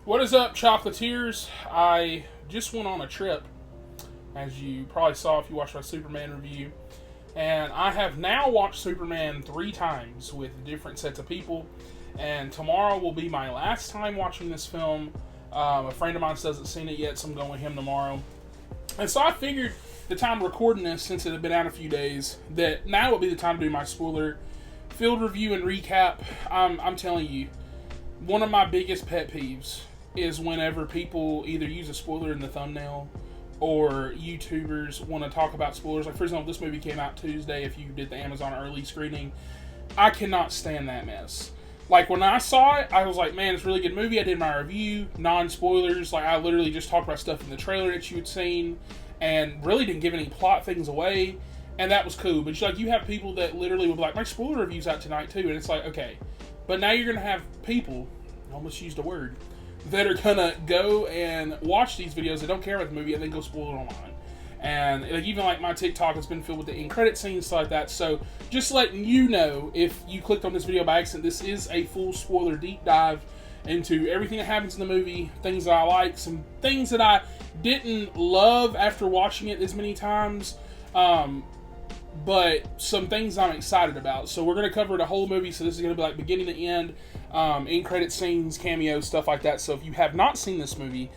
What is up, Chocolatiers? I just went on a trip, as you probably saw if you watched my Superman review, and I have now watched Superman 3 times with different sets of people, and tomorrow will be my last time watching this film. A friend of mine still hasn't seen it yet, so I'm going with him tomorrow. And so I figured the time recording this, since it had been out a few days, that now would be the time to do my spoiler-filled review and recap. I'm telling you, one of my biggest pet peeves is whenever people either use a spoiler in the thumbnail or YouTubers want to talk about spoilers. Like, for example, this movie came out Tuesday. If you did the Amazon early screening, I cannot stand that mess. Like, when I saw it, I was like, man, it's a really good movie. I did my review, non-spoilers. Like, I literally just talked about stuff in the trailer that you had seen and really didn't give any plot things away. And that was cool. But, like, you have people that literally would be like, my spoiler review's out tonight, too. And it's like, okay. But now you're going to have people, I almost used a word, that are going to go and watch these videos that don't care about the movie and then go spoil it online. And like, even like my TikTok has been filled with the end credit scenes, stuff like that. So just letting you know, if you clicked on this video by accident, this is a full spoiler deep dive into everything that happens in the movie, things that I like, some things that I didn't love after watching it this many times, but some things I'm excited about. So we're going to cover the whole movie, so this is going to be like beginning to end, end credit scenes, cameos, stuff like that. So if you have not seen this movie,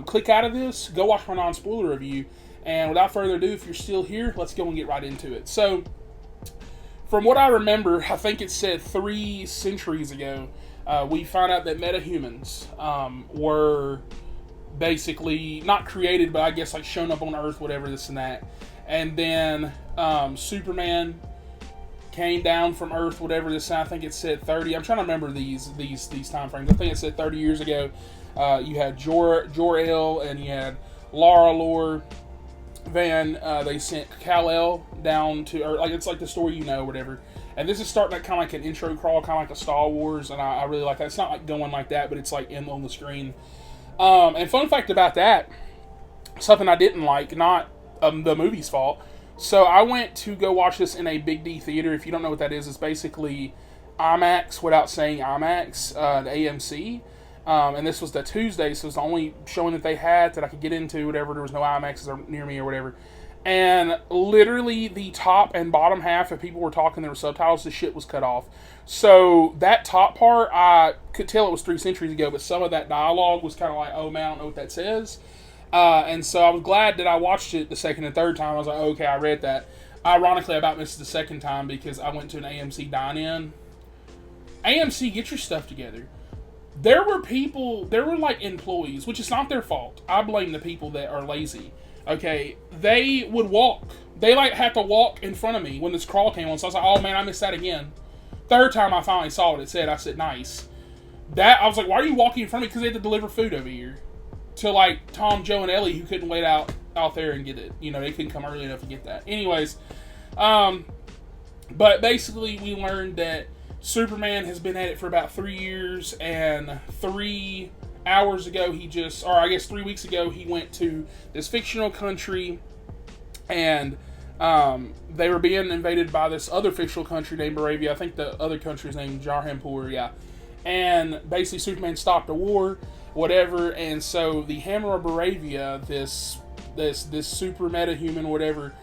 click out of this, go watch my non-spoiler review, and without further ado, if you're still here, let's go and get right into it. So, from what I remember, I think it said 3 centuries ago, we found out that metahumans were basically not created, but I guess like shown up on Earth, whatever, this and that. And then Superman came down from Earth, whatever this. I think it said 30. I'm trying to remember these time frames. I think it said 30 years ago. You had Jor-El and you had Lara Van. They sent Kal-El down to Earth. Like, it's like the story, whatever. And this is starting like kind of like an intro crawl, kind of like a Star Wars, and I really like that. It's not like going like that, but it's like on the screen. And fun fact about that, something I didn't like, not the movie's fault. So I went to go watch this in a Big D theater. If you don't know what that is, it's basically IMAX without saying IMAX, the AMC. And this was the Tuesday, so it's the only showing that they had that I could get into, whatever. There was no IMAXs near me or whatever. And literally the top and bottom half, if people were talking, there were subtitles, the shit was cut off. So that top part, I could tell it was 3 centuries ago, but some of that dialogue was kind of like, oh man, I don't know what that says. And so I was glad that I watched it the second and third time. I was like, okay, I read that. Ironically, I about missed it the second time because I went to an AMC dine-in. AMC, get your stuff together. There were like employees, which is not their fault. I blame the people that are lazy. Okay, they would walk. They like had to walk in front of me when this crawl came on. So I was like, oh man, I missed that again. Third time I finally saw it, I said, nice. I was like, why are you walking in front of me? Because they had to deliver food over here to like Tom, Joe, and Ellie, who couldn't wait out there and get it. They couldn't come early enough to get that. Anyways, but basically we learned that Superman has been at it for about 3 years, and 3 hours ago or I guess 3 weeks ago, he went to this fictional country, and they were being invaded by this other fictional country named Baravia. I think the other country is named Jarhanpur, yeah. And basically Superman stopped a war, whatever, and so the Hammer of Baravia, this super metahuman, whatever,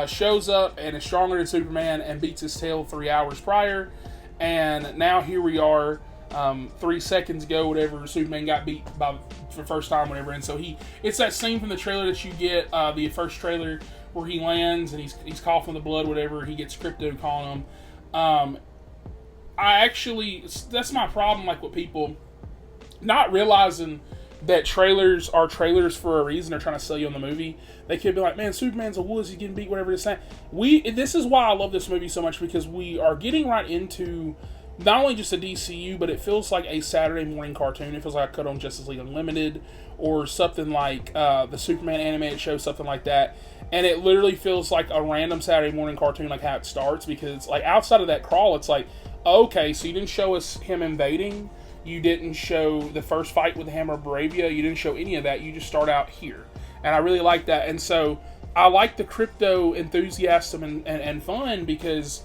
shows up and is stronger than Superman and beats his tail 3 hours prior. And now here we are, 3 seconds ago, whatever, Superman got beat for the first time, whatever. And so it's that scene from the trailer that you get, the first trailer, where he lands and he's coughing the blood, whatever. He gets Crypto calling him. That's my problem, like, with people not realizing that trailers are trailers for a reason. They're trying to sell you on the movie. They could be like, man, Superman's a woods, he's getting beat, whatever this that. This is why I love this movie so much, because we are getting right into not only just a DCU, but it feels like a Saturday morning cartoon. It feels like I cut on Justice League Unlimited or something like the Superman animated show, something like that. And it literally feels like a random Saturday morning cartoon, like how it starts, because like outside of that crawl, it's like, okay, so you didn't show us him invading. You didn't show the first fight with the Hammer of Baravia. You didn't show any of that. You just start out here. And I really like that. And so I like the Crypto enthusiasm and fun because,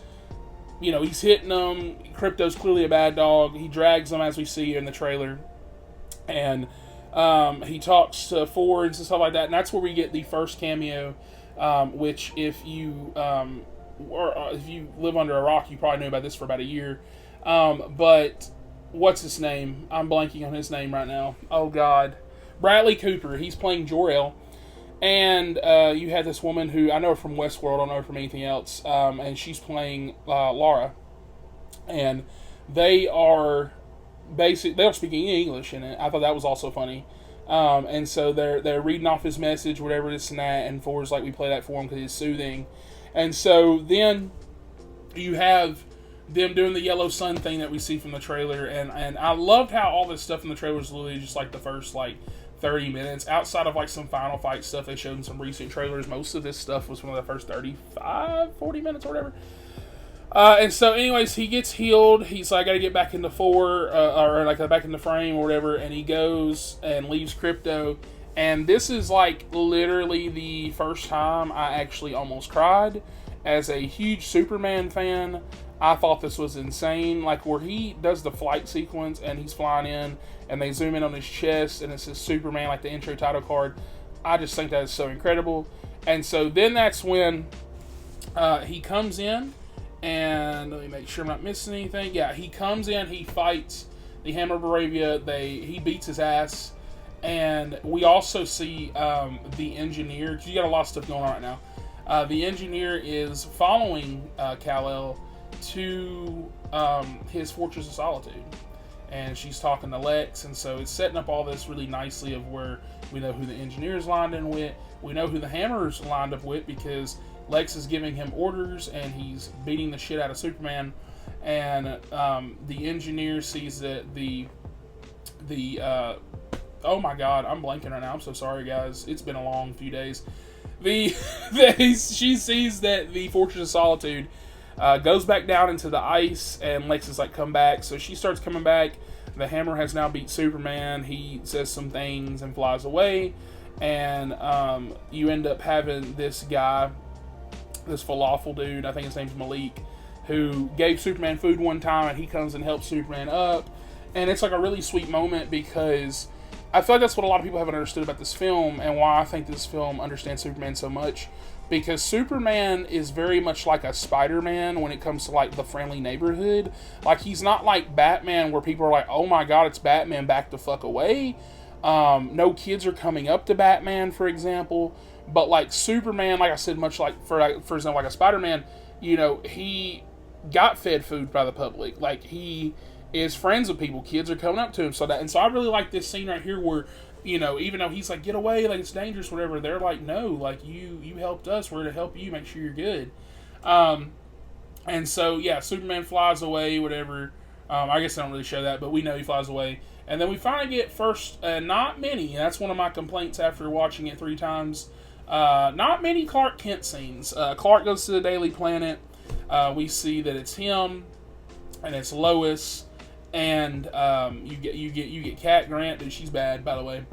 he's hitting them. Crypto's clearly a bad dog. He drags them, as we see in the trailer. and he talks to Fords and stuff like that, and that's where we get the first cameo. Which, if you if you live under a rock, you probably knew about this for about a year. But what's his name? I'm blanking on his name right now. Oh God, Bradley Cooper. He's playing Jor-El. And you had this woman who I know her from Westworld, I don't know her from anything else, and she's playing Laura. And they are they're speaking English in it. I thought that was also funny. And so they're reading off his message, whatever this and that, and Ford's like, we play that for him because it's soothing. And so then you have them doing the yellow sun thing that we see from the trailer, and I loved how all this stuff in the trailer was literally just like the first like 30 minutes. Outside of like some final fight stuff they showed in some recent trailers, most of this stuff was from the first 40 minutes or whatever. And so anyways, he gets healed. He's like, I gotta get back into or like back into frame or whatever, and he goes and leaves Crypto. And this is like literally the first time I actually almost cried. As a huge Superman fan, I thought this was insane. Like where he does the flight sequence and he's flying in and they zoom in on his chest and it says Superman, like the intro title card. I just think that is so incredible. And so then that's when he comes in, and let me make sure I'm not missing anything. Yeah, he comes in, he fights the Hammer of Baravia, he beats his ass. And we also see the engineer, because you got a lot of stuff going on right now. The engineer is following Kal-El to his Fortress of Solitude. And she's talking to Lex, and so it's setting up all this really nicely of where we know who the engineer's lined in with. We know who the Hammer's lined up with because Lex is giving him orders and he's beating the shit out of Superman. And the engineer sees that oh my God, I'm blanking right now. I'm so sorry, guys. It's been a long few days. She sees that the Fortress of Solitude goes back down into the ice, and Lex is like, come back. So she starts coming back. The Hammer has now beat Superman. He says some things and flies away. And you end up having this guy, this falafel dude, I think his name's Malik, who gave Superman food one time, and he comes and helps Superman up. And it's like a really sweet moment because I feel like that's what a lot of people haven't understood about this film, and why I think this film understands Superman so much. Because Superman is very much like a Spider-Man when it comes to like the friendly neighborhood. Like he's not like Batman where people are like, oh my God, it's Batman, back the fuck away. No kids are coming up to Batman, for example. But like Superman, like I said, much like for example, like a Spider-Man, you know, he got fed food by the public. Like he is friends with people. Kids are coming up to him. So I really like this scene right here where, you know, even though he's like, get away, like it's dangerous, whatever, they're like, no, like you helped us, we're to help you, make sure you're good. And so yeah, Superman flies away, whatever. I guess I don't really show that, but we know he flies away. And then we finally get first, not many, that's one of my complaints after watching it 3 times, not many Clark Kent scenes. Clark goes to the Daily Planet. We see that it's him, and it's Lois, and you get Cat Grant, and she's bad, by the way.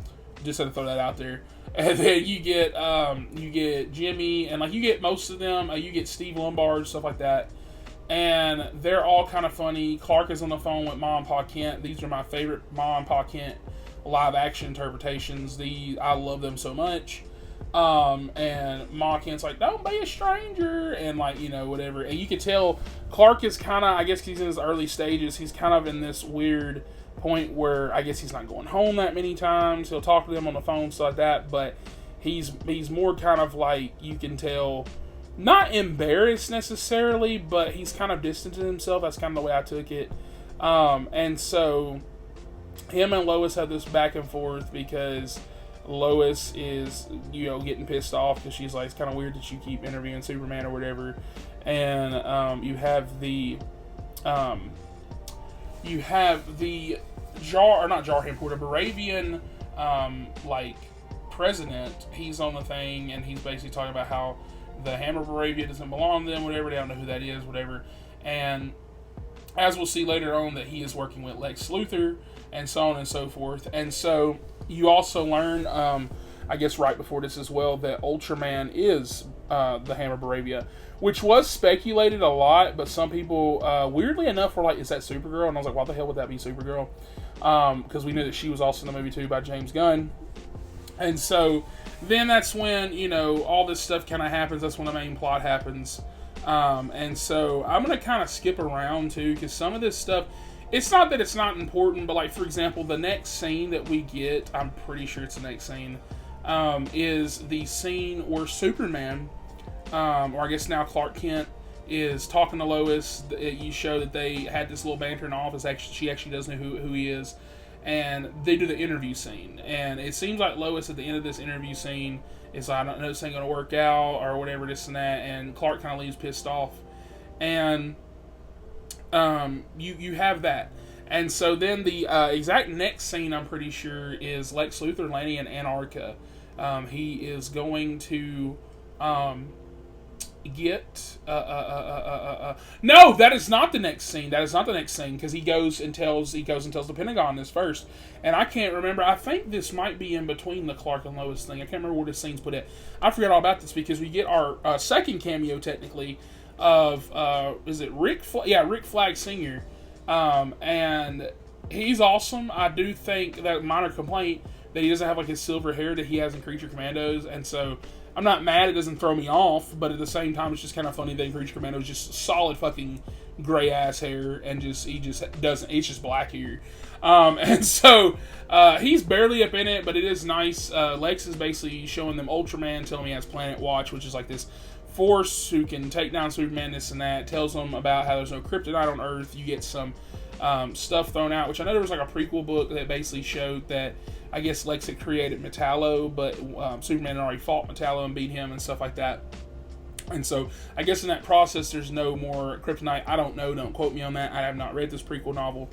Just had to throw that out there. And then you get Jimmy, and like you get most of them. You get Steve Lombard, stuff like that, and they're all kind of funny. Clark is on the phone with Ma and Pa Kent. These are my favorite Ma and Pa Kent live action interpretations. I love them so much. And Ma Kent's like, don't be a stranger, and like, you know, whatever. And you can tell Clark is kind of, I guess he's in his early stages, he's kind of in this weird point where I guess he's not going home that many times. He'll talk to them on the phone, stuff like that, but he's more kind of like, you can tell, not embarrassed necessarily, but he's kind of distancing himself. That's kind of the way I took it. And so him and Lois have this back and forth because Lois is, you know, getting pissed off because she's like, it's kind of weird that you keep interviewing Superman or whatever. And you have the Baravian like president. He's on the thing, and he's basically talking about how the Hammer of Baravia doesn't belong to them, whatever. They don't know who that is, whatever. And as we'll see later on, that he is working with Lex Luthor, and so on and so forth. And so you also learn, I guess right before this as well, that Ultraman is the Hammer of Baravia, which was speculated a lot, but some people, weirdly enough, were like, is that Supergirl? And I was like, why the hell would that be Supergirl? because we knew that she was also in the movie too by James Gunn. And so then that's when, you know, all this stuff kind of happens. That's when the main plot happens. And so I'm going to kind of skip around too, because some of this stuff, it's not that it's not important, but like, for example, the next scene that we get, I'm pretty sure it's the next scene, is the scene where Superman, or I guess now Clark Kent, is talking to Lois. You show that they had this little banter in the office. Actually, she actually does know who he is. And they do the interview scene. And it seems like Lois at the end of this interview scene is like, I don't know, this ain't going to work out or whatever, this and that. And Clark kind of leaves pissed off. And you have that. And so then the exact next scene, I'm pretty sure, is Lex Luthor landing in Antarctica. He is going to get no, that is not the next scene. That is not the next scene, because he goes and tells the Pentagon this first. And I can't remember. I think this might be in between the Clark and Lois thing. I can't remember where this scene's put at. I forgot all about this, because we get our second cameo technically of is it Rick Flag Sr. And he's awesome. I do think that minor complaint that he doesn't have like his silver hair that he has in Creature Commandos, and so I'm not mad. It doesn't throw me off, but at the same time, it's just kind of funny that in Creature Commandos just solid fucking gray ass hair, and he just doesn't. It's just black hair, and so he's barely up in it, but it is nice. Lex is basically showing them Ultraman, telling him he has Planet Watch, which is like this force who can take down Superman, this and that. Tells them about how there's no kryptonite on Earth. You get some stuff thrown out, which I know there was like a prequel book that basically showed that I guess Lex had created Metallo, but Superman had already fought Metallo and beat him and stuff like that. And so I guess in that process there's no more kryptonite. I don't know. Don't quote me on that. I have not read this prequel novel.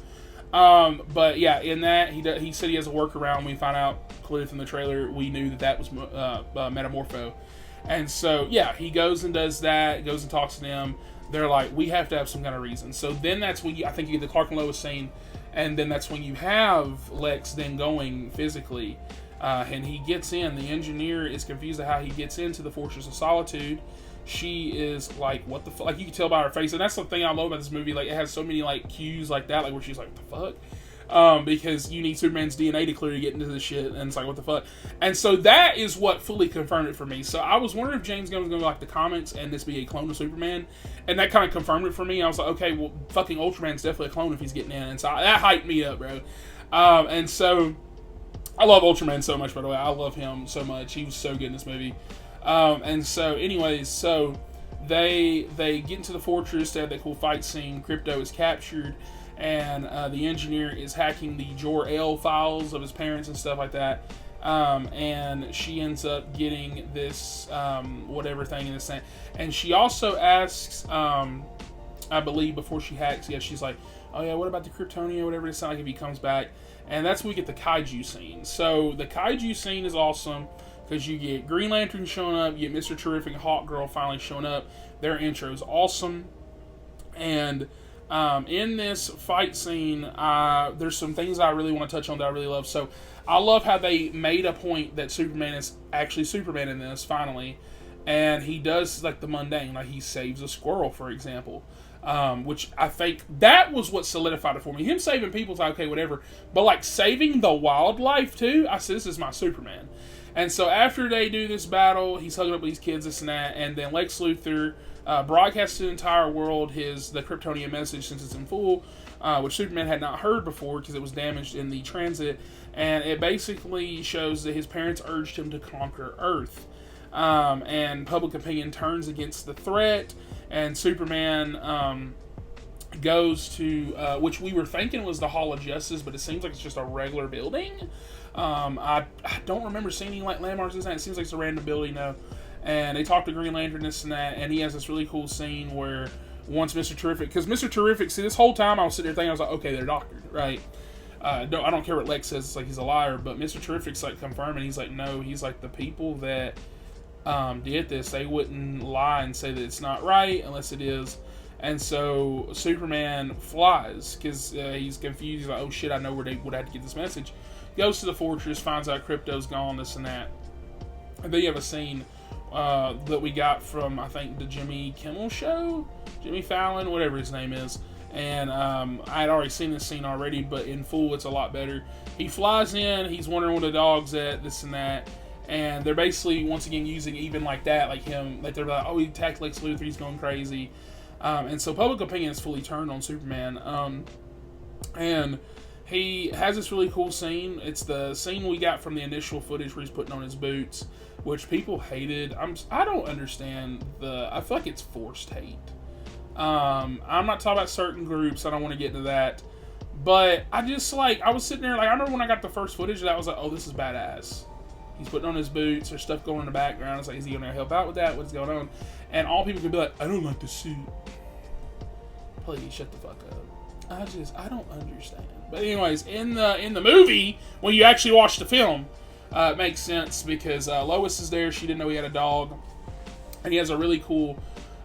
But yeah, in that he said he has a workaround. We find out clearly from the trailer we knew that was Metamorpho. And so yeah, he goes and does that. Goes and talks to them. They're like, we have to have some kind of reason. So then that's when I think you get the Clark and Lois scene. And then that's when you have Lex then going physically. And he gets in. The engineer is confused at how he gets into the Fortress of Solitude. She is like, what the fuck? Like, you can tell by her face. And that's the thing I love about this movie. Like, it has so many, like, cues like that. Like, where she's like, what the fuck? Because you need Superman's DNA to clearly get into this shit. And it's like, what the fuck? And so that is what fully confirmed it for me. So I was wondering if James Gunn was going to like the comics and this be a clone of Superman. And that kind of confirmed it for me. I was like, okay, well, fucking Ultraman's definitely a clone if he's getting in. And so that hyped me up, bro. And so I love Ultraman so much, by the way. I love him so much. He was so good in this movie. And so anyways, so they get into the fortress. They have that cool fight scene. Crypto is captured. And the engineer is hacking the Jor-El files of his parents and stuff like that. And she ends up getting this whatever thing in this thing. And she also asks, I believe before she hacks, she's like, oh yeah, what about the Kryptonian or whatever it sounds like if he comes back? And that's when we get the kaiju scene. So the kaiju scene is awesome because you get Green Lantern showing up, you get Mr. Terrific and Hawk Girl finally showing up. Their intro is awesome. And in this fight scene, there's some things I really want to touch on that I really love. So I love how they made a point that Superman is actually Superman in this, finally. And he does like the mundane, like he saves a squirrel, for example. Which I think that was what solidified it for me. Him saving people's like, okay, whatever. But like saving the wildlife too, I said, this is my Superman. And so after they do this battle, he's hugging up with these kids, this and that. And then Lex Luthor broadcasts to the entire world the Kryptonian message since it's in full, which Superman had not heard before because it was damaged in the transit. And it basically shows that his parents urged him to conquer Earth. And public opinion turns against the threat. And Superman goes to, which we were thinking was the Hall of Justice, but it seems like it's just a regular building. I don't remember seeing any like landmarks in that. It seems like it's a random building, though. And they talk to Green Lantern, this and that, and he has this really cool scene where once Mr. Terrific, because Mr. Terrific, see, this whole time I was sitting there thinking, I was like, okay, they're doctored, right? I don't care what Lex says, it's like he's a liar, but Mr. Terrific's like confirming, he's like, no, he's like, the people that did this, they wouldn't lie and say that it's not right unless it is. And so Superman flies because he's confused. He's like, oh shit, I know where they would have to get this message. Goes to the fortress, finds out Crypto's gone, this and that. And then you have a scene that we got from, I think, the Jimmy Kimmel show? Jimmy Fallon, whatever his name is. And I had already seen this scene already, but in full, it's a lot better. He flies in, he's wondering where the dog's at, this and that. And they're basically, once again, using even like that, like him, like they're like, oh, he attacked Lex Luthor, he's going crazy. And so public opinion is fully turned on Superman. And he has this really cool scene. It's the scene we got from the initial footage where he's putting on his boots, which people hated. I don't understand I feel like it's forced hate. I'm not talking about certain groups. I don't want to get into that. But I just I was sitting there, I remember when I got the first footage, that I was like, oh, this is badass. He's putting on his boots. There's stuff going in the background. It's like, is he going to help out with that? What's going on? And all people could be like, I don't like the suit. Please shut the fuck up. I don't understand. But anyways, in the movie, when you actually watch the film, it makes sense because Lois is there. She didn't know he had a dog. And he has a really cool...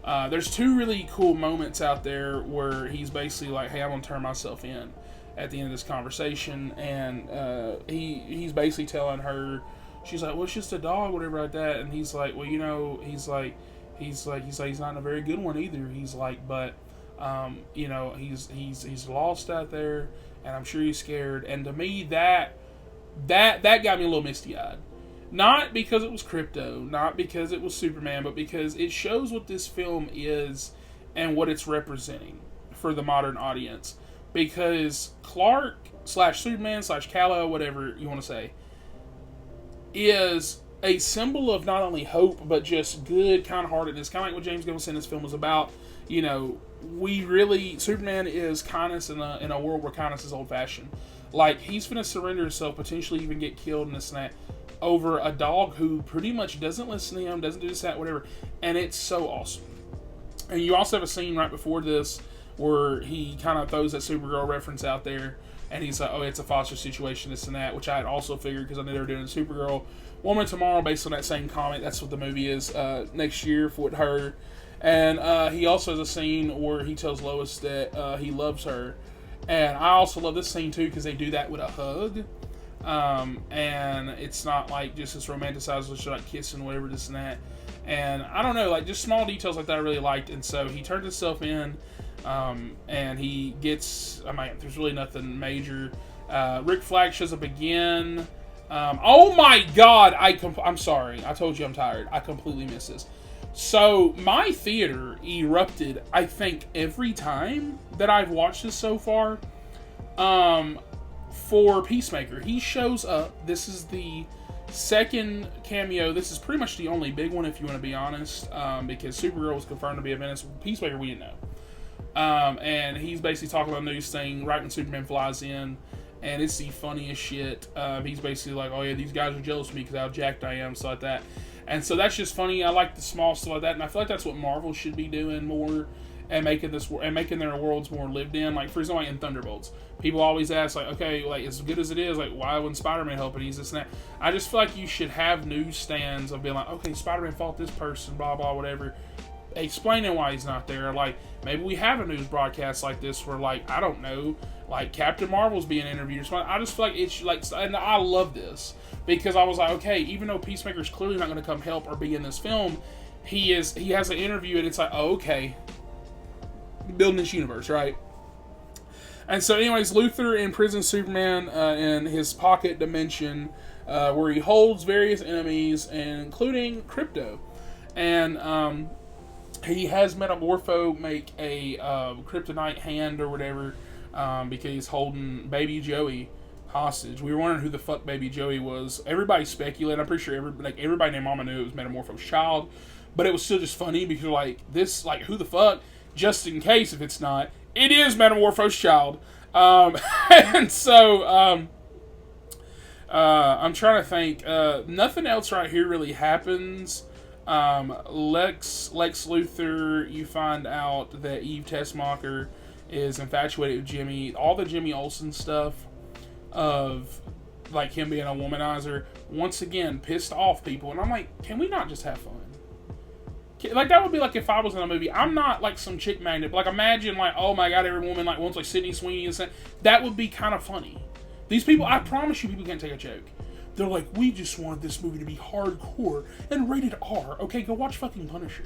there's two really cool moments out there where he's basically like, hey, I'm going to turn myself in at the end of this conversation. And he's basically telling her... She's like, well, it's just a dog, whatever like that. And he's like, well, he's not in a very good one either. He's like, but, he's lost out there, and I'm sure he's scared. And to me, that got me a little misty-eyed. Not because it was Crypto, not because it was Superman, but because it shows what this film is and what it's representing for the modern audience. Because Clark / Superman / Kal-El, whatever you want to say, is a symbol of not only hope, but just good, kind-heartedness. Kind of like what James Gunn said in this film was about. Superman is kindness in a world where kindness is old-fashioned. Like, he's going to surrender himself, potentially even get killed in this and that, over a dog who pretty much doesn't listen to him, doesn't do this, that, whatever. And it's so awesome. And you also have a scene right before this where he kind of throws that Supergirl reference out there. And he's like, oh, it's a foster situation, this and that, which I had also figured because I knew they were doing Supergirl Woman Tomorrow based on that same comic. That's what the movie is next year with her. And he also has a scene where he tells Lois that he loves her. And I also love this scene, too, because they do that with a hug. And it's not like just this romanticized, just like kissing, whatever, this and that. And I don't know, just small details like that I really liked. And so he turns himself in. And he gets, there's really nothing major. Rick Flag shows up again. Oh my god, I'm sorry. I told you I'm tired. I completely missed this. So, my theater erupted, I think, every time that I've watched this so far. For Peacemaker. He shows up. This is the second cameo. This is pretty much the only big one, if you want to be honest. Because Supergirl was confirmed to be a menace. Peacemaker, we didn't know. And he's basically talking about a news thing right when Superman flies in, and it's the funniest shit. He's basically like, oh yeah, these guys are jealous of me because how jacked I am, stuff like that. And so that's just funny. I like the small stuff like that, and I feel like that's what Marvel should be doing more, and making their worlds more lived in. Like, for example, in Thunderbolts, people always ask, like, okay, like, as good as it is, like, why wouldn't Spider-Man help? And he's this and that. I just feel like you should have newsstands of being like, okay, Spider-Man fought this person, blah blah, whatever, explaining why he's not there. Like, maybe we have a news broadcast like this where, like, I don't know, like Captain Marvel's being interviewed or something. I just feel like it's like, and I love this because I was like, okay, even though Peacemaker's clearly not going to come help or be in this film, he has an interview and it's like, oh, okay, building this universe, right? And so anyways, Luthor imprisons Superman in his pocket dimension where he holds various enemies, including Crypto. And he has Metamorpho make a kryptonite hand or whatever because he's holding Baby Joey hostage. We were wondering who the fuck Baby Joey was. Everybody speculated. I'm pretty sure everybody named Mama knew it was Metamorpho's child, but it was still just funny because who the fuck? Just in case if it's not, it is Metamorpho's child. And so I'm trying to think. Nothing else right here really happens. Lex Luthor, you find out that Eve Tessmacher is infatuated with Jimmy. All the Jimmy Olsen stuff of like him being a womanizer, once again pissed off people. And I'm like, can we not just have fun? Like, that would be like if I was in a movie. I'm not like some chick magnet, but like imagine like, oh my god, every woman like wants like Sydney Sweeney and stuff. That would be kind of funny. These people, I promise you, people can't take a joke. They're like, we just wanted this movie to be hardcore and rated R. Okay, go watch fucking Punisher.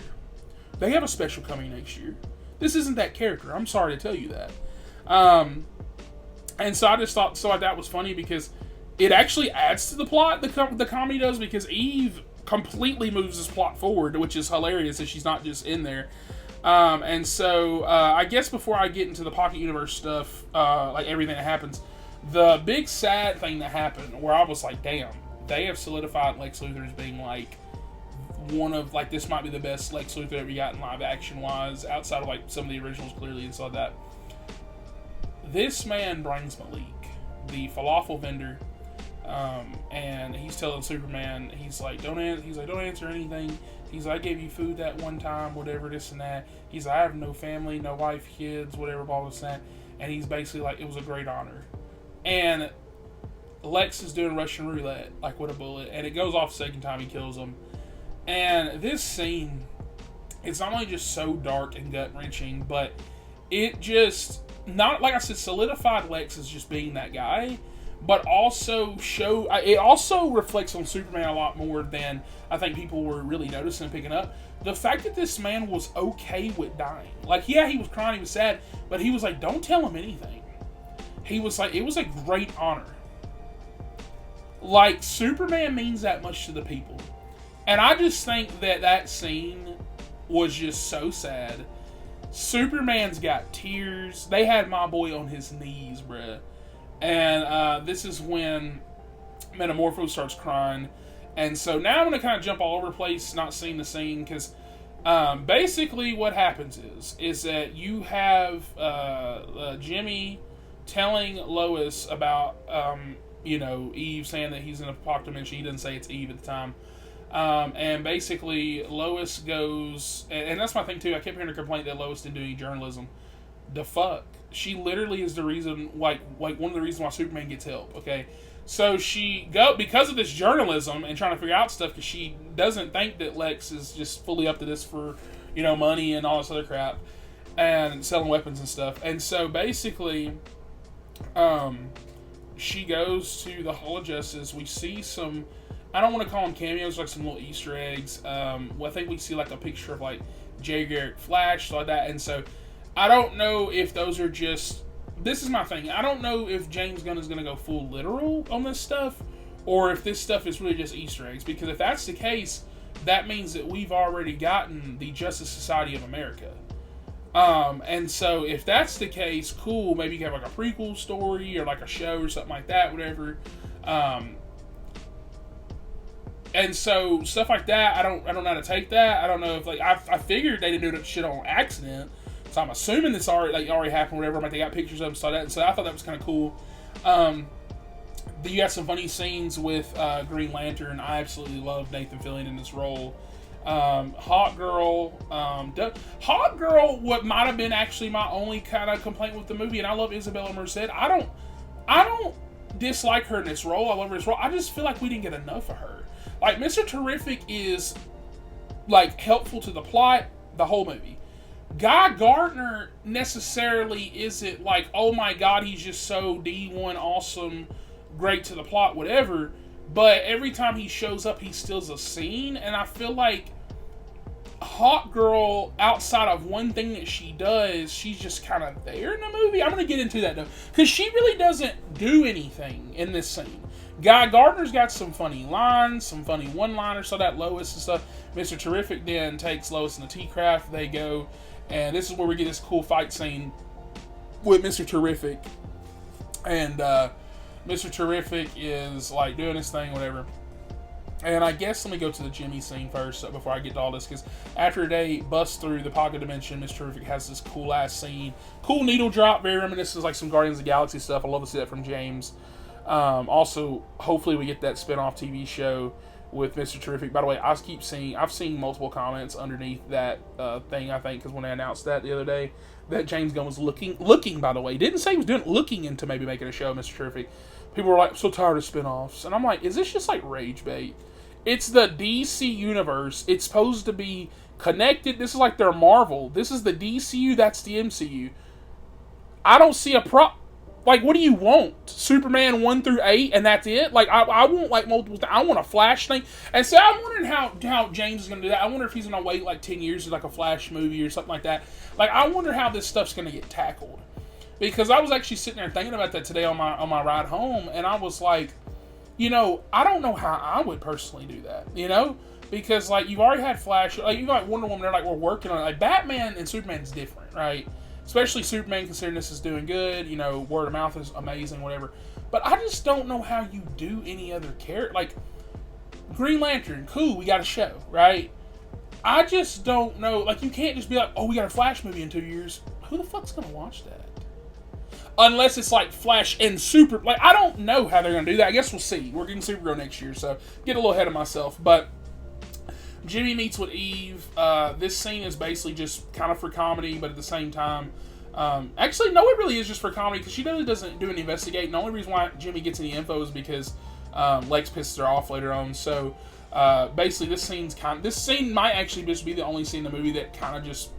They have a special coming next year. This isn't that character. I'm sorry to tell you that. And so I just thought that was funny because it actually adds to the plot. The comedy does, because Eve completely moves this plot forward, which is hilarious that she's not just in there. And so I guess before I get into the Pocket Universe stuff, like everything that happens, the big sad thing that happened where I was like, damn, they have solidified Lex Luthor as being like one of, like, this might be the best Lex Luthor that we got in live action wise, outside of like some of the originals clearly and stuff like that. This man brings Malik, the falafel vendor, and he's telling Superman, he's like, don't answer anything. He's like, I gave you food that one time, whatever, this and that. He's like, I have no family, no wife, kids, whatever, blah, blah, blah. And he's basically like, it was a great honor. And Lex is doing Russian roulette, like with a bullet, and it goes off the second time he kills him. And this scene, it's not only just so dark and gut-wrenching, but it just, not, like I said, solidified Lex as just being that guy, but also it also reflects on Superman a lot more than I think people were really noticing and picking up. The fact that this man was okay with dying. Like, yeah, he was crying, he was sad, but he was like, don't tell him anything. He was like, it was a great honor. Like, Superman means that much to the people. And I just think that scene was just so sad. Superman's got tears. They had my boy on his knees, bruh. And this is when Metamorpho starts crying. And so now I'm going to kind of jump all over the place, not seeing the scene, because basically what happens is that you have Jimmy telling Lois about, Eve saying that he's in a pocket dimension. He doesn't say it's Eve at the time. And basically Lois goes, and that's my thing too, I kept hearing a complaint that Lois didn't do any journalism. The fuck? She literally is the reason, like one of the reasons why Superman gets help, okay? So because of this journalism and trying to figure out stuff, because she doesn't think that Lex is just fully up to this for, money and all this other crap, and selling weapons and stuff. And so basically, she goes to the Hall of Justice. We see some, I don't want to call them cameos, like some little Easter eggs. I think we see like a picture of like Jay Garrick Flash, stuff like that. And so I don't know if those are just, this is my thing, I don't know if James Gunn is going to go full literal on this stuff, or if this stuff is really just Easter eggs. Because if that's the case, that means that we've already gotten the Justice Society of America. And so if that's the case, cool, maybe you can have like a prequel story or like a show or something like that, whatever. And so stuff like that, I don't know how to take that. I don't know if, like, I figured they didn't do that shit on accident, so I'm assuming this already happened, whatever. Like, they got pictures of them, so that, I thought that was kind of cool. You got some funny scenes with Green Lantern. I absolutely love Nathan Fillion in this role. Hawk Girl, what might have been actually my only kind of complaint with the movie, and I love Isabella Merced. I don't dislike her in this role. I love her in this role. I just feel like we didn't get enough of her. Like, Mr. Terrific is, like, helpful to the plot the whole movie. Guy Gardner necessarily isn't like, oh my god, he's just so D1 awesome, great to the plot, whatever. But every time he shows up, he steals a scene, and I feel like Hawk Girl, outside of one thing that she does, she's just kind of there in the movie. I'm going to get into that, though, because she really doesn't do anything in this scene. Guy Gardner's got some funny lines, some funny one-liners, so that Lois and stuff. Mr. Terrific then takes Lois and the T-Craft. They go, and this is where we get this cool fight scene with Mr. Terrific. And Mr. Terrific is, like, doing his thing, whatever. And I guess let me go to the Jimmy scene first before I get to all this, because after they bust through the pocket dimension, Mr. Terrific has this cool-ass scene. Cool needle drop, very reminiscent of, like, some Guardians of the Galaxy stuff. I love to see that from James. Also, hopefully we get that spin-off TV show with Mr. Terrific. By the way, I've seen multiple comments underneath that thing, I think, because when they announced that the other day, that James Gunn was looking, by the way. Didn't say he was looking into maybe making a show, Mr. Terrific. People were like, so tired of spin-offs. And I'm like, is this just like rage bait? It's the DC universe. It's supposed to be connected. This is like their Marvel. This is the DCU, that's the MCU. I don't see a Like, what do you want? Superman 1 through 8, and that's it? Like, I want, like, multiple things. I want a Flash thing. And so I'm wondering how James is going to do that. I wonder if he's going to wait, like, 10 years to, like, a Flash movie or something like that. Like, I wonder how this stuff's going to get tackled. Because I was actually sitting there thinking about that today on my ride home, and I was like, you know, I don't know how I would personally do that, you know? Because, like, you've already had Flash. Like, you got Wonder Woman, they're like, we're working on it. Like, Batman and Superman's different, right? Especially Superman, considering this is doing good. You know, word of mouth is amazing, whatever. But I just don't know how you do any other character. Like, Green Lantern, cool, we got a show, right? I just don't know. Like, you can't just be like, oh, we got a Flash movie in 2 years. Who the fuck's going to watch that? Unless it's like Flash and Super. Like, I don't know how they're going to do that. I guess we'll see. We're getting Supergirl next year, so get a little ahead of myself. But Jimmy meets with Eve. This scene is basically just kind of for comedy, but at the same time, actually, no, it really is just for comedy because she really doesn't do any investigating. The only reason why Jimmy gets any info is because Lex pisses her off later on. So basically, this scene might actually just be the only scene in the movie that kind of just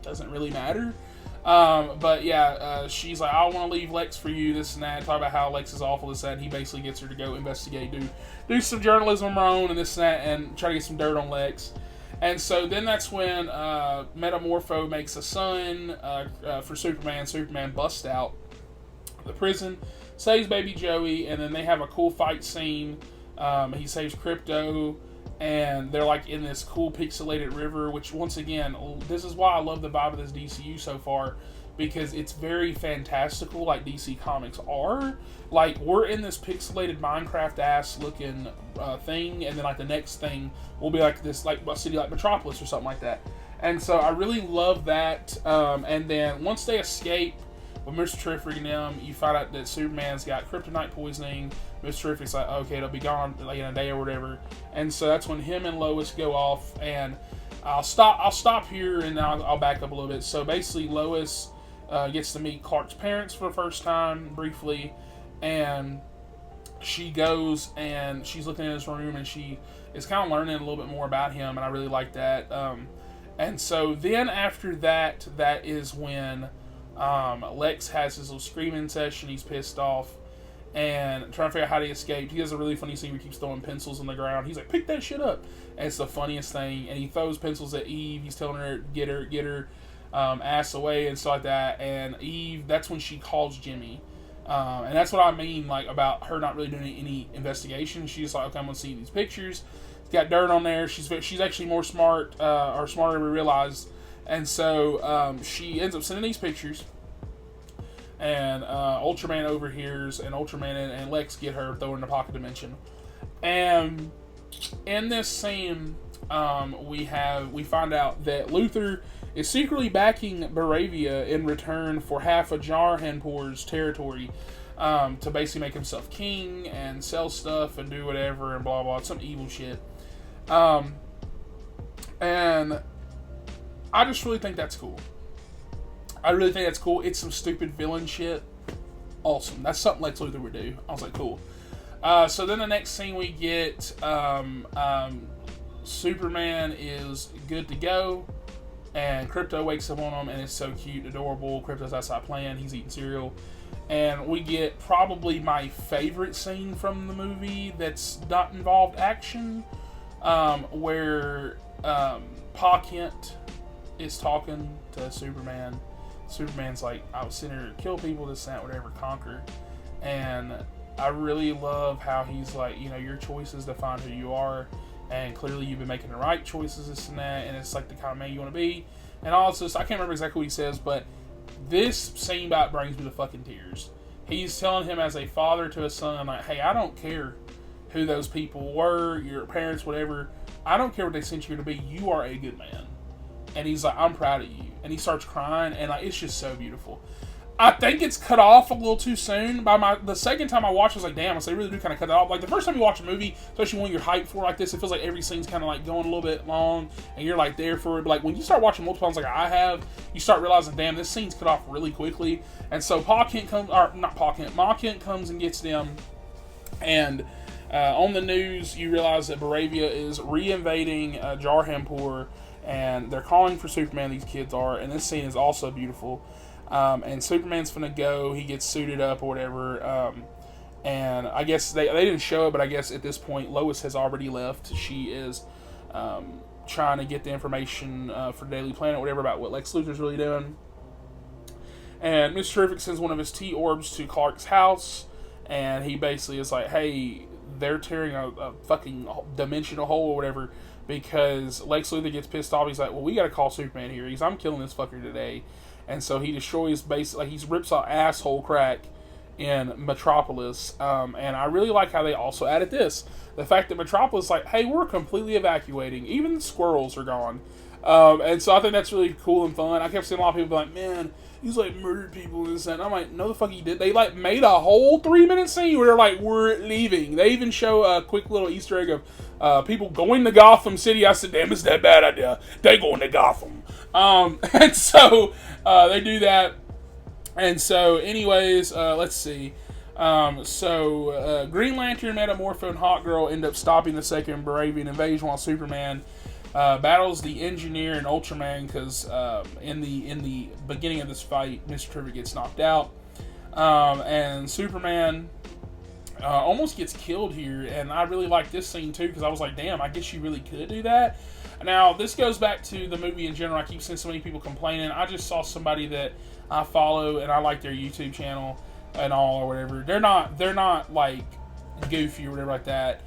doesn't really matter. But yeah, she's like, I want to leave Lex for you, this and that. Talk about how Lex is awful, this and that. And he basically gets her to go investigate, do some journalism of her own and this and that, and try to get some dirt on Lex. And so then that's when Metamorpho makes a son for Superman. Superman busts out the prison, saves baby Joey, and then they have a cool fight scene. He saves Crypto, and they're like in this cool pixelated river, which once again, this is why I love the vibe of this DCU so far, because it's very fantastical like DC Comics are. Like, we're in this pixelated Minecraft ass looking thing, and then like the next thing will be like this, like a city like Metropolis or something like that. And so I really love that. And then once they escape with Mr. Terrific and them, you find out that Superman's got kryptonite poisoning. Mr. Terrific's like, okay, it'll be gone like in a day or whatever. And so that's when him and Lois go off. And I'll stop here and I'll back up a little bit. So basically, Lois gets to meet Clark's parents for the first time briefly, and she goes and she's looking in his room and she is kind of learning a little bit more about him, and I really like that. And so then after that, that is when Lex has his little screaming session. He's pissed off and trying to figure out how to escape. He has a really funny scene where he keeps throwing pencils on the ground. He's like, pick that shit up. And it's the funniest thing. And he throws pencils at Eve. He's telling her, get her ass away and stuff like that. And Eve, that's when she calls Jimmy. And that's what I mean, like, about her not really doing any investigation. She's like, okay, I'm going to see these pictures. It's got dirt on there. She's actually more smart, or smarter than we realized. And so she ends up sending these pictures. And Ultraman overhears, and Ultraman and Lex get her, throw her in the pocket dimension. And in this scene, we find out that Luthor is secretly backing Baravia in return for half of Jarhanpor's territory, to basically make himself king and sell stuff and do whatever and blah blah. It's some evil shit. And I just really think that's cool. I really think that's cool. It's some stupid villain shit. Awesome. That's something Lex Luthor would do. I was like, cool. So then the next scene we get, Superman is good to go, and Crypto wakes up on him, and it's so cute, adorable. Crypto's outside playing. He's eating cereal. And we get probably my favorite scene from the movie that's not involved action, where Pa Kent is talking to Superman. Superman's like, I was sent here to kill people, this, that, whatever, conquer. And I really love how he's like, you know, your choices define who you are, and clearly you've been making the right choices, this and that, and it's like the kind of man you want to be. And also, so I can't remember exactly what he says, but this scene about brings me to fucking tears. He's telling him as a father to a son, like, hey, I don't care who those people were, your parents, whatever. I don't care what they sent you here to be. You are a good man. And he's like, I'm proud of you. And he starts crying, and like, it's just so beautiful. I think it's cut off a little too soon. The second time I watched, I was like, damn, so they really do kind of cut that off. Like, the first time you watch a movie, especially when you're hyped for like this, it feels like every scene's kind of like going a little bit long, and you're like there for it. But like, when you start watching multiple times like I have, you start realizing, damn, this scene's cut off really quickly. And so Ma Kent comes and gets them, and on the news, you realize that Baravia is re-invading Jarhanpur, and they're calling for Superman, these kids are, and this scene is also beautiful. And Superman's finna go. He gets suited up or whatever. And I guess they didn't show it, but I guess at this point Lois has already left. She is trying to get the information for Daily Planet, whatever, about what Lex Luthor's really doing. And Mr. Terrific sends one of his T-orbs to Clark's house, and he basically is like, hey, they're tearing a fucking dimensional hole or whatever, because Lex Luthor gets pissed off. He's like, well, we gotta call Superman here. I'm killing this fucker today. And so he destroys, basically, he rips an asshole crack in Metropolis. And I really like how they also added this. The fact that Metropolis is like, hey, we're completely evacuating. Even the squirrels are gone. And so I think that's really cool and fun. I kept seeing a lot of people be like, man, he's like murdered people and this and that. And I'm like, no the fuck he did. They like made a whole 3-minute scene where they're like, we're leaving. They even show a quick little Easter egg of people going to Gotham City. I said, damn, it's that bad idea. They going to Gotham. And so they do that. And so anyways, let's see. Green Lantern, Metamorpho, and Hawkgirl end up stopping the second Baravian invasion while Superman battles the Engineer and Ultraman, because in the beginning of this fight, Mr. Terrific gets knocked out, and Superman almost gets killed here. And I really like this scene too, because I was like, damn, I guess you really could do that. Now this goes back to the movie in general. I keep seeing so many people complaining. I just saw somebody that I follow and I like their YouTube channel and all or whatever. They're not like goofy or whatever like that,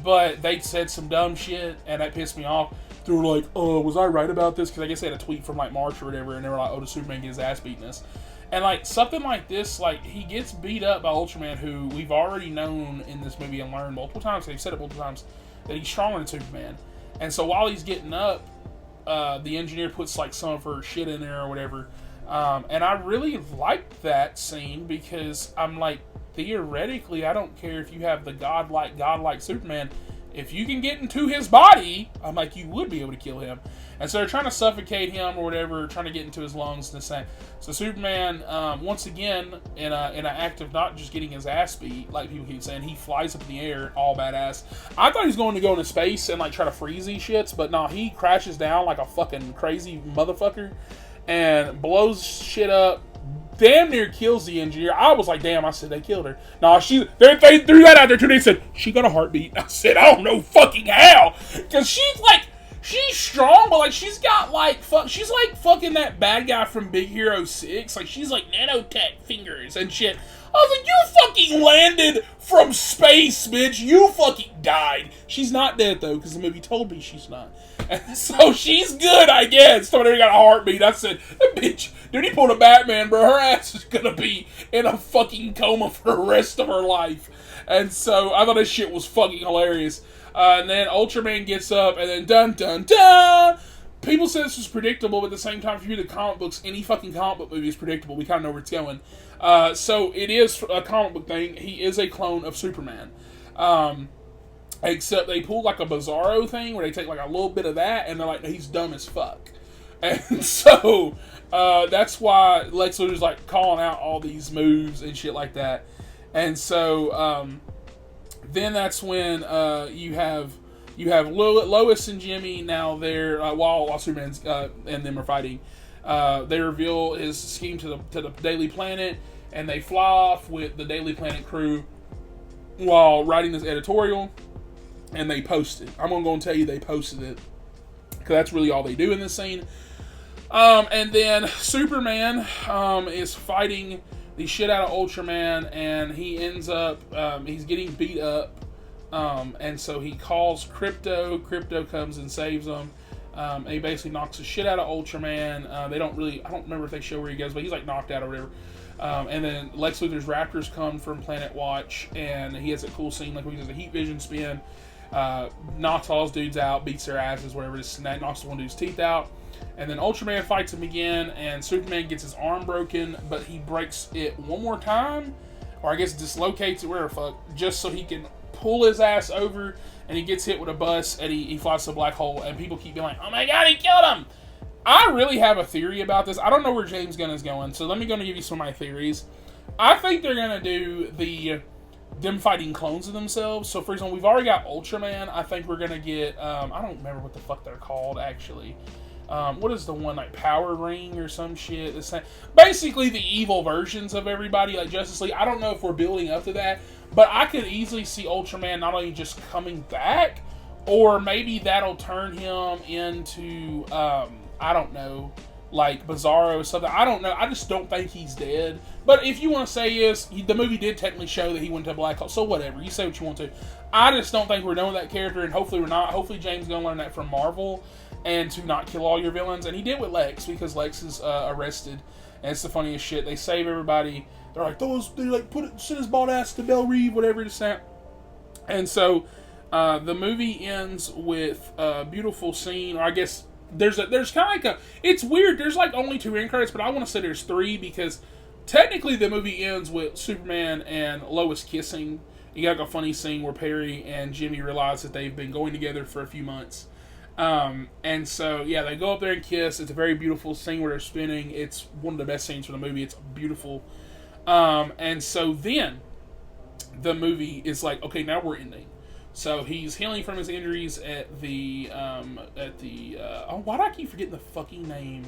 but they said some dumb shit and that pissed me off. They were like, oh, was I right about this? Because I guess they had a tweet from like March or whatever, and they were like, oh, does Superman get his ass beaten us? And like something like this, like he gets beat up by Ultraman, who we've already known in this movie and learned multiple times, they've said it multiple times, that he's stronger than Superman. And so while he's getting up, the Engineer puts like some of her shit in there or whatever. And I really liked that scene, because I'm like, theoretically, I don't care if you have the godlike Superman. If you can get into his body, I'm like, you would be able to kill him. And so they're trying to suffocate him or whatever, trying to get into his lungs and the same. So Superman, once again, in an act of not just getting his ass beat, like people keep saying, he flies up in the air, all badass. I thought he was going to go into space and like try to freeze these shits, but no, he crashes down like a fucking crazy motherfucker and blows shit up. Damn near kills the Engineer. I was like, damn, I said they killed her. No, they threw that out there too. They said, she got a heartbeat. I said, I don't know fucking how. Because she's strong, but like she's got like, she's like fucking that bad guy from Big Hero 6. Like she's like nanotech fingers and shit. I was like, you fucking landed from space, bitch. You fucking died. She's not dead, though, because the movie told me she's not. And so she's good, I guess. Somebody got a heartbeat. I said, bitch, dude, he pulled a Batman, bro. Her ass is going to be in a fucking coma for the rest of her life. And so I thought this shit was fucking hilarious. And then Ultraman gets up, and then dun, dun, dun. People say this was predictable, but at the same time, if you read the comic books, any fucking comic book movie is predictable. We kind of know where it's going. So it is a comic book thing. He is a clone of Superman. Except they pull like a Bizarro thing where they take like a little bit of that and they're like, he's dumb as fuck. And so that's why Lex Luthor's like calling out all these moves and shit like that. And so then that's when you have Lois and Jimmy now there while Superman's and them are fighting. They reveal his scheme to the Daily Planet, and they fly off with the Daily Planet crew while writing this editorial, and they post it. I'm going to tell you they posted it, because that's really all they do in this scene. And then Superman is fighting the shit out of Ultraman, and he ends up, he's getting beat up, and so he calls Crypto. Crypto comes and saves him. And he basically knocks the shit out of Ultraman. I don't remember if they show where he goes, but he's like knocked out or whatever. And then Lex Luthor's Raptors come from Planet Watch, and he has a cool scene like when he does a heat vision spin, knocks all those dudes out, beats their asses, whatever it is, and that knocks one dude's teeth out. And then Ultraman fights him again, and Superman gets his arm broken, but he breaks it one more time, or I guess dislocates it, whatever the fuck, just so he can pull his ass over, and he gets hit with a bus, and he flies to a black hole, and people keep being like, oh my god, he killed him! I really have a theory about this. I don't know where James Gunn is going, so let me go and give you some of my theories. I think they're going to do them fighting clones of themselves. So, for example, we've already got Ultraman. I think we're going to get, I don't remember what the fuck they're called, actually. What is the one, like Power Ring or some shit? Basically the evil versions of everybody, like Justice League. I don't know if we're building up to that, but I could easily see Ultraman not only just coming back, or maybe that'll turn him into, I don't know, like Bizarro or something. I don't know. I just don't think he's dead. But if you want to say yes, the movie did technically show that he went to Black Hole. So whatever. You say what you want to. I just don't think we're done with that character, and hopefully we're not. Hopefully James Gunn learned that from Marvel, and to not kill all your villains. And he did with Lex, because Lex is arrested, and it's the funniest shit. They save everybody. They're like, send his bald ass to Belle Reve, whatever it is. And so the movie ends with a beautiful scene, or I guess there's kind of like it's weird. There's like only 2 end credits, but I want to say there's 3, because technically the movie ends with Superman and Lois kissing. You got like a funny scene where Perry and Jimmy realize that they've been going together for a few months. And so, yeah, they go up there and kiss. It's a very beautiful scene where they're spinning. It's one of the best scenes from the movie. It's beautiful. And so then the movie is like, okay, now we're ending. So he's healing from his injuries at the why do I keep forgetting the fucking name?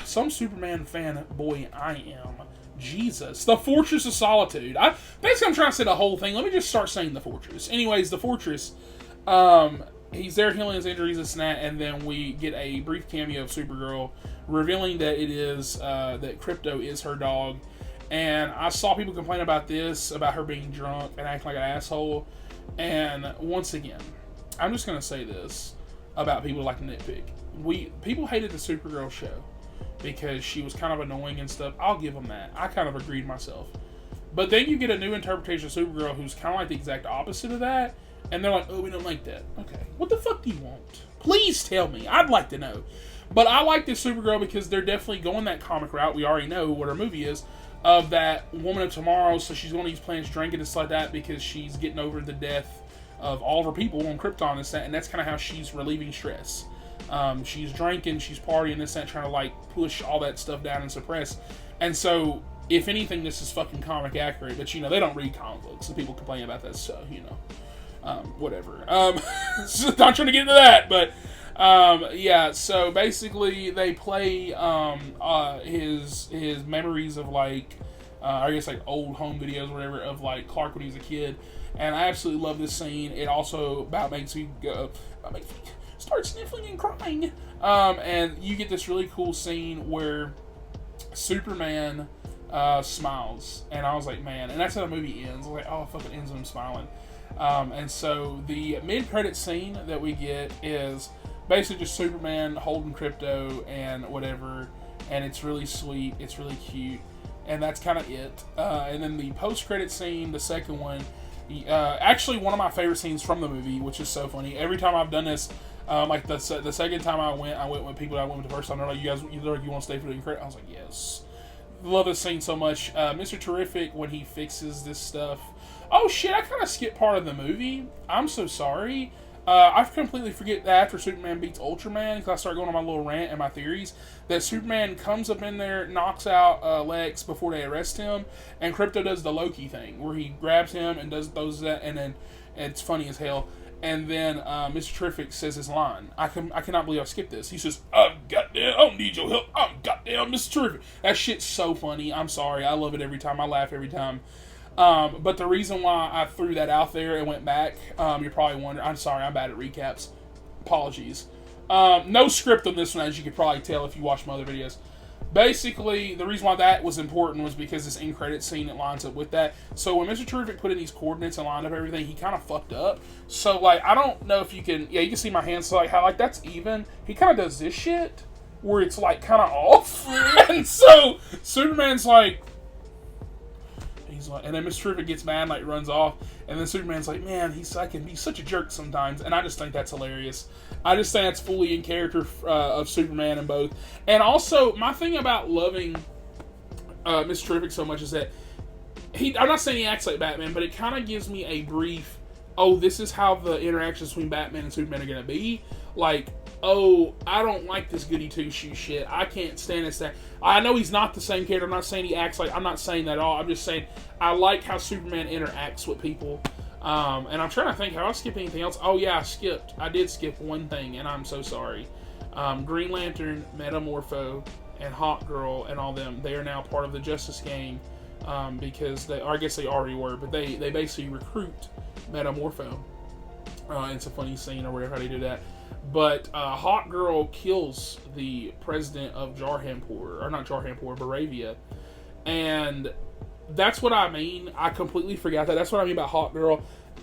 Some Superman fan boy I am. Jesus. The Fortress of Solitude. I'm trying to say the whole thing. Let me just start saying the Fortress. Anyways, the Fortress, he's there healing his injuries and then we get a brief cameo of Supergirl revealing that it is, that Crypto is her dog. And I saw people complain about this, about her being drunk and acting like an asshole. And once again, I'm just going to say this about people like to nitpick. People hated the Supergirl show because she was kind of annoying and stuff. I'll give them that. I kind of agreed myself. But then you get a new interpretation of Supergirl who's kind of like the exact opposite of that. And they're like, oh, we don't like that. Okay. What the fuck do you want? Please tell me. I'd like to know. But I like this Supergirl because they're definitely going that comic route. We already know what her movie is. Of that Woman of Tomorrow, so she's going to use planets drinking and stuff like that because she's getting over the death of all of her people on Krypton and that's kind of how she's relieving stress. She's drinking, she's partying and trying to like push all that stuff down and suppress. And so, if anything, this is fucking comic accurate, but they don't read comic books, and people complain about that, so whatever. Not trying to get into that, but yeah, so basically they play his memories of like I guess like old home videos or whatever of like Clark when he was a kid, and I absolutely love this scene. It also makes me start sniffling and crying. And you get this really cool scene where Superman smiles, and I was like, man, and that's how the movie ends. I was like, oh, it fucking ends with him smiling. And so the mid-credit scene that we get is basically just Superman holding Crypto and whatever, and it's really sweet, it's really cute, and that's kind of it. And then the post-credit scene, the second one, actually one of my favorite scenes from the movie, which is so funny. Every time I've done this, like the second time I went with people that I went with the first time. They're like, you want to stay for the credit? I was like, yes. Love this scene so much. Mr. Terrific, when he fixes this stuff. Oh shit, I kind of skipped part of the movie. I'm so sorry. I completely forget that after Superman beats Ultraman, because I start going on my little rant and my theories, that Superman comes up in there, knocks out Lex before they arrest him, and Krypto does the Loki thing, where he grabs him and throws that, and then it's funny as hell. And then Mr. Terrific says his line. I cannot believe I skipped this. He says, I don't need your help. I'm goddamn Mr. Terrific. That shit's so funny. I'm sorry. I love it every time. I laugh every time. But the reason why I threw that out there and went back, you're probably wondering, I'm sorry, I'm bad at recaps. Apologies. No script on this one, as you could probably tell if you watch my other videos. Basically, the reason why that was important was because this end credit scene that lines up with that. So when Mr. Terrific put in these coordinates and lined up everything, he kind of fucked up. So like, I don't know if you can, yeah, you can see my hands, so like how like that's even. He kind of does this shit where it's like kind of off, and so Superman's like, and then Mr. Terrific gets mad and like runs off, and then Superman's like, man, I can be such a jerk sometimes, and I just think that's hilarious. I just think that's fully in character of Superman in both. And also, my thing about loving Mr. Terrific so much is that I'm not saying he acts like Batman, but it kind of gives me a brief, oh, this is how the interactions between Batman and Superman are going to be. Like, oh, I don't like this goody two-shoe shit. I can't stand this. That. I know he's not the same character. I'm not saying he acts like, I'm not saying that at all. I'm just saying I like how Superman interacts with people. And I'm trying to think, have I skipped anything else? Oh, yeah, I skipped. I did skip one thing, and I'm so sorry. Green Lantern, Metamorpho, and Hawk Girl, and all them, they are now part of the Justice Gang, because they, or I guess they already were, but they basically recruit Metamorpho. It's a funny scene or whatever how they do that. But Hawk Girl kills the president of Jarhanpur, or not Jarhanpur, Baravia, and that's what I mean. I completely forgot that. That's what I mean about Hawk Girl.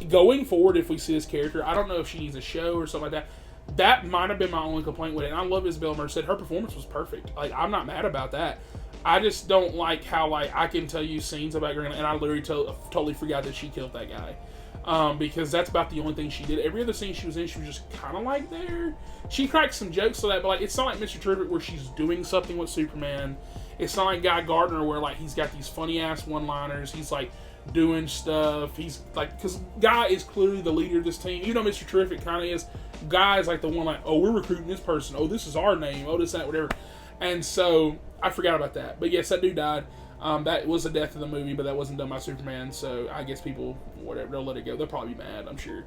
Going forward, if we see this character, I don't know if she needs a show or something like that. That might have been my only complaint with it. And I love Isabel Merced. Her performance was perfect. Like, I'm not mad about that. I just don't like how, like, I can tell you scenes about Green, and I literally totally forgot that she killed that guy. Because that's about the only thing she did. Every other scene she was in, she was just kind of like there. She cracked some jokes to that, but like, it's not like Mr. Terrific where she's doing something with Superman. It's not like Guy Gardner where like he's got these funny ass one-liners. He's like doing stuff. He's like, because Guy is clearly the leader of this team. Even though Mr. Terrific kind of is, Guy is like the one like, oh, we're recruiting this person. Oh, this is our name. Oh, this, that, whatever. And so I forgot about that. But yes, that dude died. That was the death of the movie, but that wasn't done by Superman, so I guess people, whatever, they'll let it go. They'll probably be mad, I'm sure.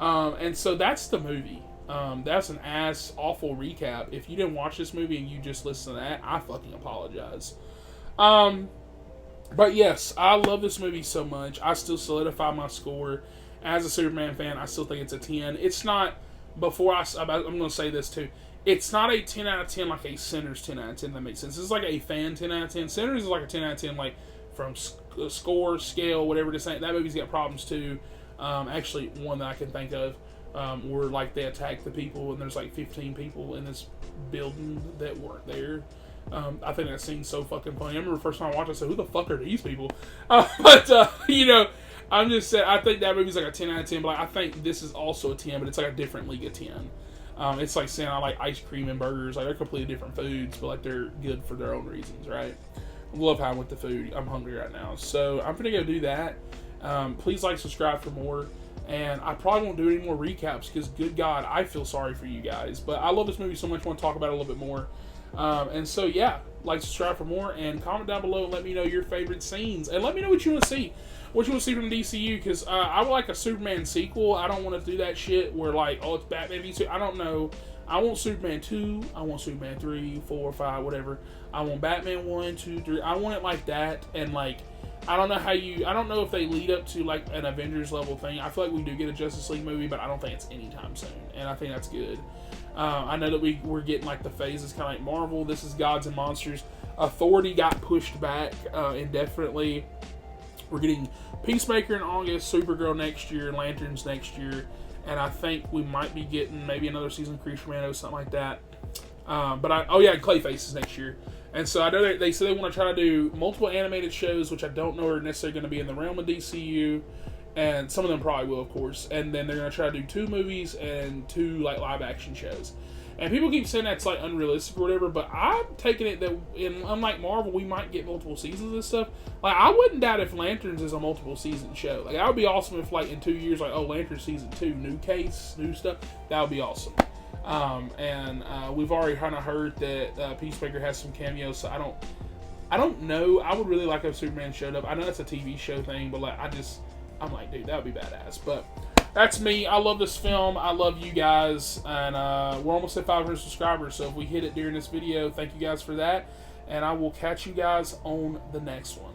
And so that's the movie. That's an awful recap. If you didn't watch this movie and you just listened to that, I fucking apologize. But yes, I love this movie so much. I still solidify my score. As a Superman fan, I still think it's a 10. It's not, I'm going to say this too. It's not a 10 out of 10 like a Sinners 10 out of 10, that makes sense. This is like a fan 10 out of 10. Sinners is like a 10 out of 10, like from score, scale, whatever to say. That movie's got problems too. Actually, one that I can think of, where like they attack the people and there's like 15 people in this building that weren't there. I think that scene's so fucking funny. I remember the first time I watched it, I said, who the fuck are these people? You know, I'm just saying, I think that movie's like a 10 out of 10, but like, I think this is also a 10, but it's like a different league of 10. It's like saying I like ice cream and burgers. Like, they're completely different foods, but like they're good for their own reasons, right? I love how I'm with the food. I'm hungry right now. So I'm going to go do that. Please like, subscribe for more. And I probably won't do any more recaps because, good God, I feel sorry for you guys. But I love this movie so much, I want to talk about it a little bit more. And so, yeah, like, subscribe for more. And comment down below and let me know your favorite scenes. And let me know what you want to see. What you want to see from DCU, because I would like a Superman sequel. I don't want to do that shit where, like, oh, it's Batman v 2. I don't know. I want Superman 2. I want Superman 3, 4, 5, whatever. I want Batman 1, 2, 3. I want it like that. And, like, I don't know if they lead up to, like, an Avengers level thing. I feel like we do get a Justice League movie, but I don't think it's anytime soon. And I think that's good. I know that we're getting, like, the phases kind of like Marvel. This is Gods and Monsters. Authority got pushed back indefinitely. We're getting Peacemaker in August, Supergirl next year, Lanterns next year, and I think we might be getting maybe another season of Creature Commando, something like that. Clayface is next year. And so I know they say they want to try to do multiple animated shows, which I don't know are necessarily going to be in the realm of DCU, and some of them probably will, of course. And then they're going to try to do 2 movies and 2 like live action shows. And people keep saying that's like unrealistic or whatever, but I'm taking it that, unlike Marvel, we might get multiple seasons of this stuff. Like, I wouldn't doubt if Lanterns is a multiple season show. Like, that would be awesome if, like, in 2 years, like, oh, Lanterns season 2, new case, new stuff. That would be awesome. We've already kind of heard that Peacemaker has some cameos, so I don't know. I would really like if Superman showed up. I know that's a TV show thing, but like, I'm like, dude, that would be badass. But that's me. I love this film. I love you guys. And we're almost at 500 subscribers. So if we hit it during this video, thank you guys for that. And I will catch you guys on the next one.